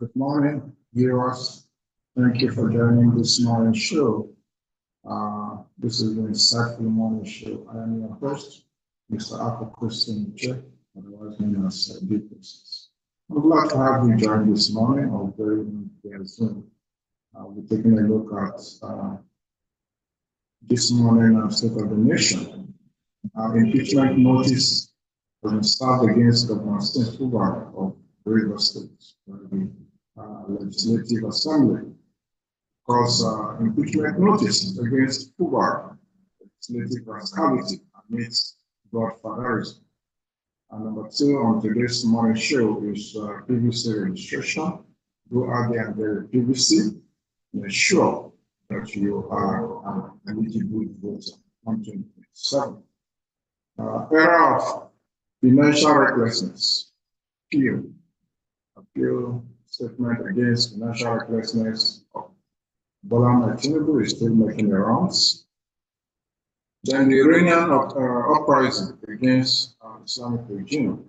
Good morning, viewers. Thank you for joining this morning show. This is the insightful morning show. I am your host, Mr. Apple Christian J, otherwise known as Deepest. I'm glad to have you join this morning or very soon. I'll be taking a look at this morning state of the nation. Impeachment notice has been served against Governor Steve Fubar of Rivers State by the Legislative Assembly. Because impeachment notice against Fubar, legislative rascality amidst godfatherism. And number two on today's morning show is PVC registration. Go out there and get a PVC and ensure that you are an eligible voter on 2027. Era of financial recklessness. Appeal statement against financial recklessness of Bola Tinubu is still making the rounds. Then the Iranian uprising against Islamic regime,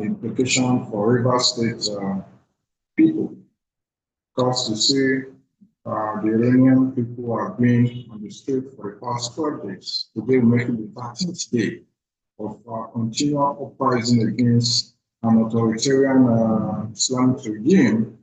implication for Rivers State people. Because you see, the Iranian people have been on the street for the past 12 days. Today making the 13th day of continual uprising against an authoritarian Islamic regime,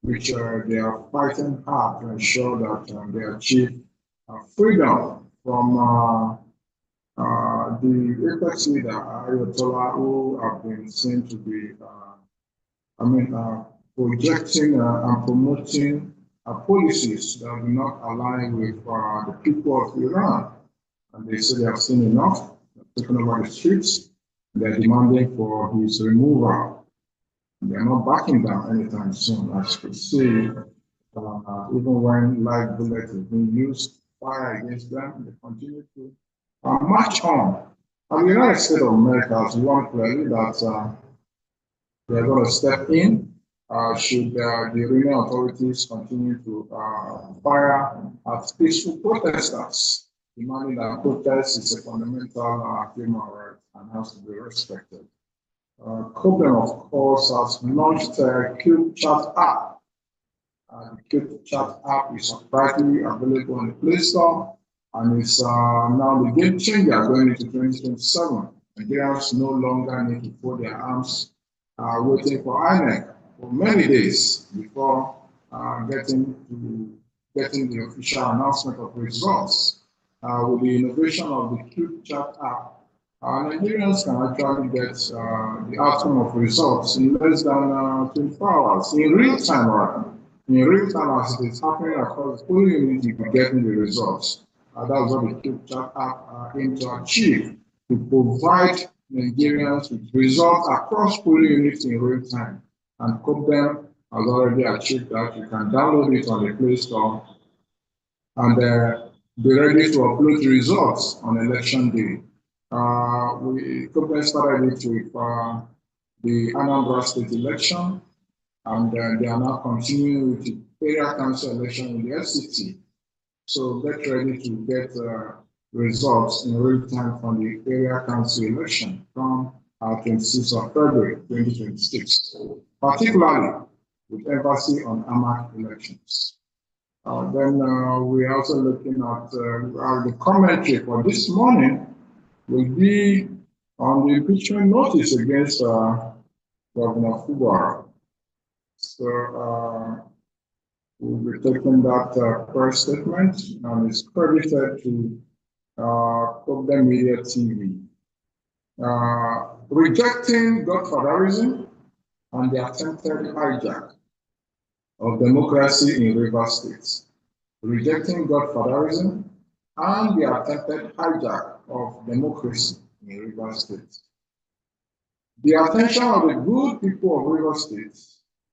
which they are fighting hard to ensure that they achieve freedom from the apex leader, Ayatollah, who have been seen to be, projecting and promoting policies that do not align with the people of Iran. And they say they have seen enough, they're taking over the streets, they're demanding for his removal. They're not backing down anytime soon, as you can see, even when live bullets have been used, fire against them, they continue to march on. And the United States of America has warned clearly that they're going to step in should the Iranian authorities continue to fire at peaceful protesters, demanding that protest is a fundamental human right and has to be respected. COPDEM, of course, has launched a Cubechat app. The Cubechat app is currently available on the Play Store and is now the game changer going into 2027. Nigerians no longer need to fold their arms waiting for INEC for many days before getting the official announcement of results. With the innovation of the Cubechat app, Nigerians can actually get the outcome of results in less than 24 hours, in real time, right? In real time, as it is happening across the whole unit, you can get the results. That's what the Cubechat app aims to achieve, to provide Nigerians with results across polling units in real time. And COPDEM has already achieved that. You can download it on the Play Store and be ready to upload the results on election day. COPDEM started it with the Anambra State election, and they are now continuing with the area council election in the FCT. So get ready to get results in real time from the area council election from 26th of February 2026, particularly with emphasis on AMAC elections. Then we're also looking at the commentary for this morning will be on the impeachment notice against Governor Fubar. So we'll be taking that press statement, and it's credited to COPDEM Media TV. Rejecting godfatherism and the attempted hijack of democracy in Rivers State. Rejecting godfatherism and the attempted hijack of democracy in Rivers State. The attention of the good people of Rivers State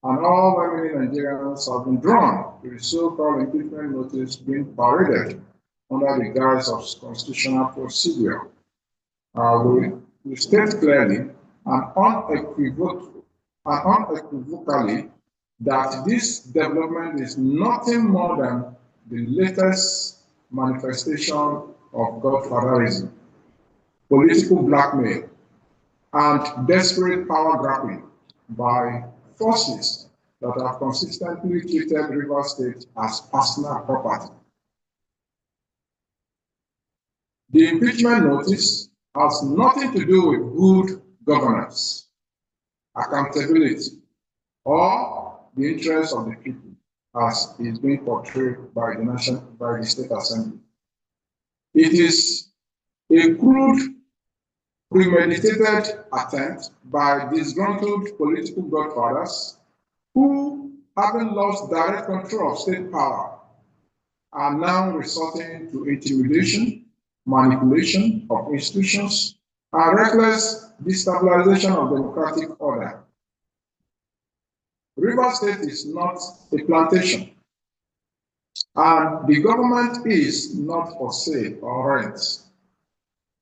and all remaining Nigerians have been drawn to the so-called impeachment notice being paraded under the guise of constitutional procedure. We state clearly and unequivocally that this development is nothing more than the latest manifestation of godfatherism, political blackmail, and desperate power grabbing by forces that have consistently treated Rivers State as personal property. The impeachment notice has nothing to do with good governance, accountability, or the interests of the people, as is being portrayed by the State Assembly. It is a crude, premeditated attempt by disgruntled political godfathers who, having lost direct control of state power, are now resorting to intimidation, manipulation of institutions, and reckless destabilization of democratic order. Rivers State is not a plantation, and the government is not for sale or rent.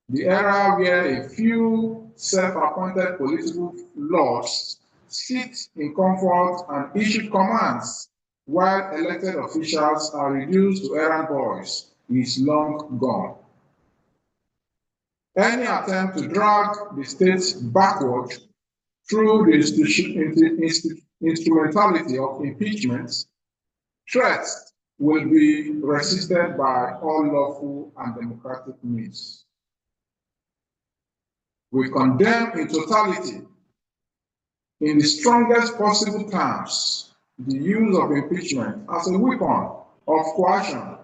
The era where a few self-appointed political lords sit in comfort and issue commands while elected officials are reduced to errand boys is long gone. Any attempt to drag the state backward through the instrumentality of impeachment threats will be resisted by all lawful and democratic means. We condemn in totality, in the strongest possible terms, the use of impeachment as a weapon of coercion.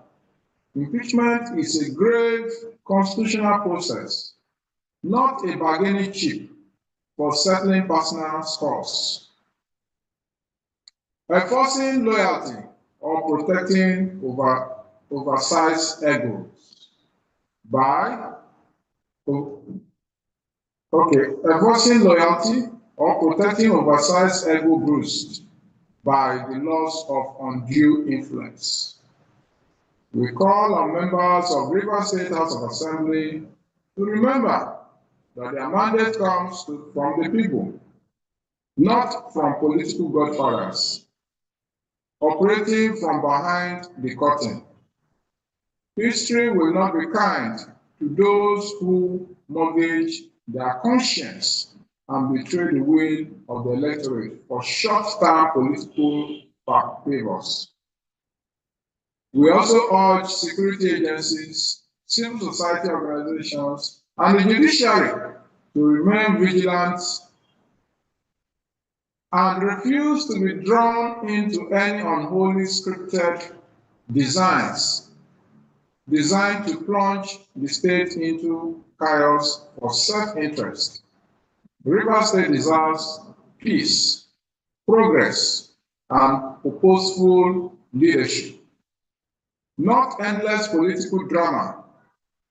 Impeachment is a grave constitutional process, not a bargaining chip for settling personal scores. Enforcing loyalty or protecting oversized egos by enforcing loyalty or protecting oversized ego bruised by the loss of undue influence. We call on members of Rivers State House of Assembly to remember that their mandate comes from the people, not from political godfathers, operating from behind the curtain. History will not be kind to those who mortgage their conscience and betray the will of the electorate for short-term political favors. We also urge security agencies, civil society organizations, and the judiciary to remain vigilant and refuse to be drawn into any unholy scripted designs designed to plunge the state into chaos for self-interest. Rivers State deserves peace, progress, and purposeful leadership, not endless political drama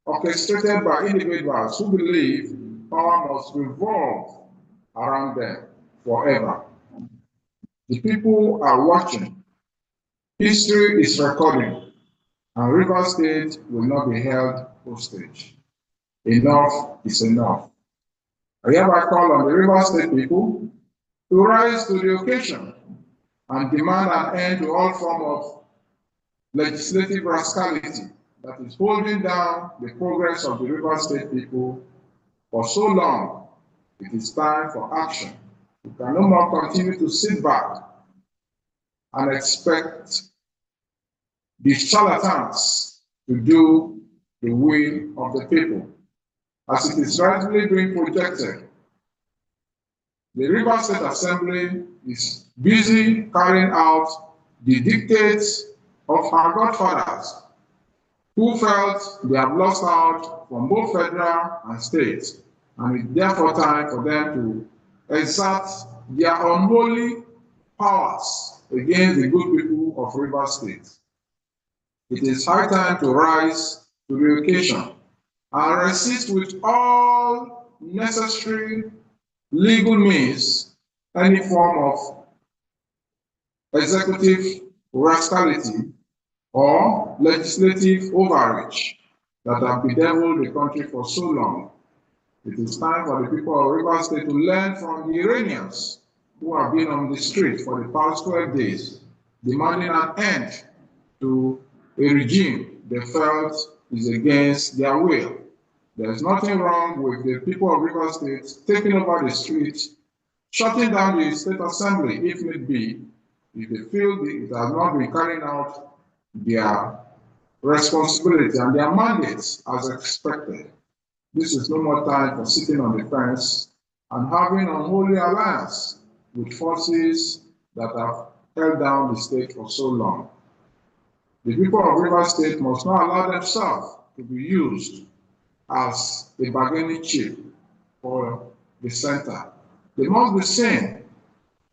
orchestrated by individuals who believe power must revolve around them forever. The people are watching. History is recording, and Rivers State will not be held hostage. Enough is enough. I hereby call on the Rivers State people to rise to the occasion and demand an end to all form of legislative rascality that is holding down the progress of the Rivers State people for so long. It is time for action. We can no more continue to sit back and expect the charlatans to do the will of the people. As it is rightly being projected, the Rivers State Assembly is busy carrying out the dictates of our godfathers, who felt they have lost out from both federal and state, and it's therefore time for them to exert their unholy powers against the good people of Rivers State. It is high time to rise to the occasion and resist with all necessary legal means any form of executive rascality or legislative overreach that have bedeviled the country for so long. It is time for the people of Rivers State to learn from the Iranians who have been on the street for the past 12 days, demanding an end to a regime they felt is against their will. There is nothing wrong with the people of Rivers State taking over the streets, shutting down the State Assembly if need be, if they feel it has not been carrying out their responsibility and their mandates as expected, this is no more time for sitting on the fence and having unholy alliance with forces that have held down the state for so long. The people of Rivers State must not allow themselves to be used as a bargaining chip for the center. They must be seen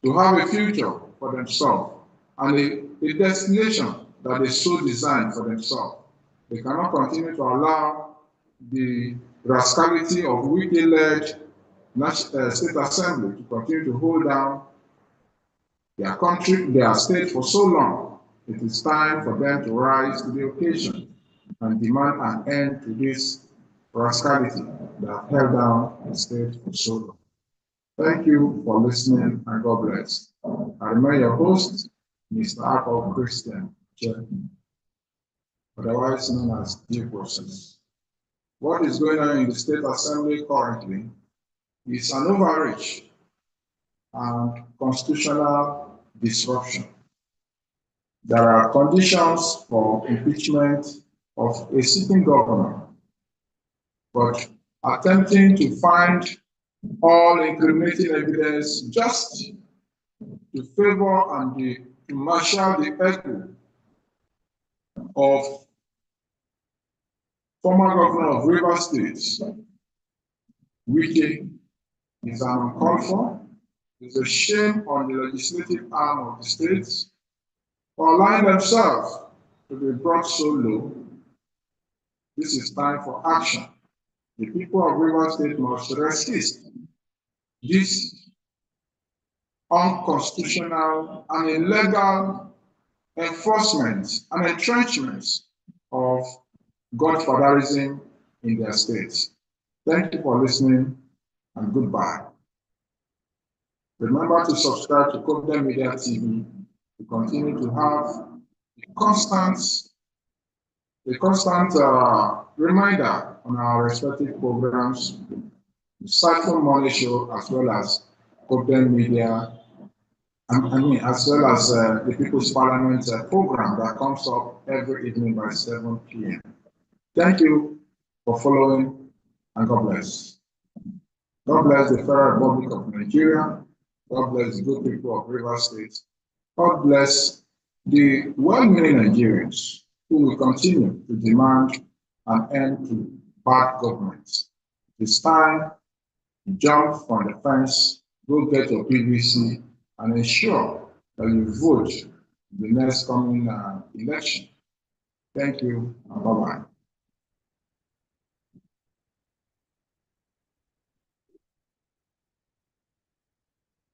to have a future for themselves and a destination that they so design for themselves. They cannot continue to allow the rascality of Wiki-led state assembly to continue to hold down their country, their state for so long. It is time for them to rise to the occasion and demand an end to this rascality that held down the state for so long. Thank you for listening and God bless. I remain your host, Mr. Akol Christian, otherwise known as due process. What is going on in the State Assembly currently is an overreach and constitutional disruption. There are conditions for impeachment of a sitting governor, but attempting to find all incriminating evidence just to favor and to marshal the echo of former governor of Rivers State, Wike, is an uncalled for. It's a shame on the legislative arm of the state for allowing themselves to be brought so low. This is time for action. The people of Rivers State must resist this unconstitutional and illegal enforcement and entrenchment of godfatherism in their states. Thank you for listening and goodbye. Remember to subscribe to COPDEM Media TV to continue to have a constant reminder on our respective programs, the Cycle Money Show, as well as COPDEM Media, as well as the People's Parliament program that comes up every evening by 7 p.m. Thank you for following, and God bless. God bless the Federal Republic of Nigeria. God bless the good people of Rivers State. God bless the well-meaning Nigerians who will continue to demand an end to bad government. It's time to jump from the fence, go get your PVC, and ensure that you vote in the next coming election. Thank you, and bye-bye.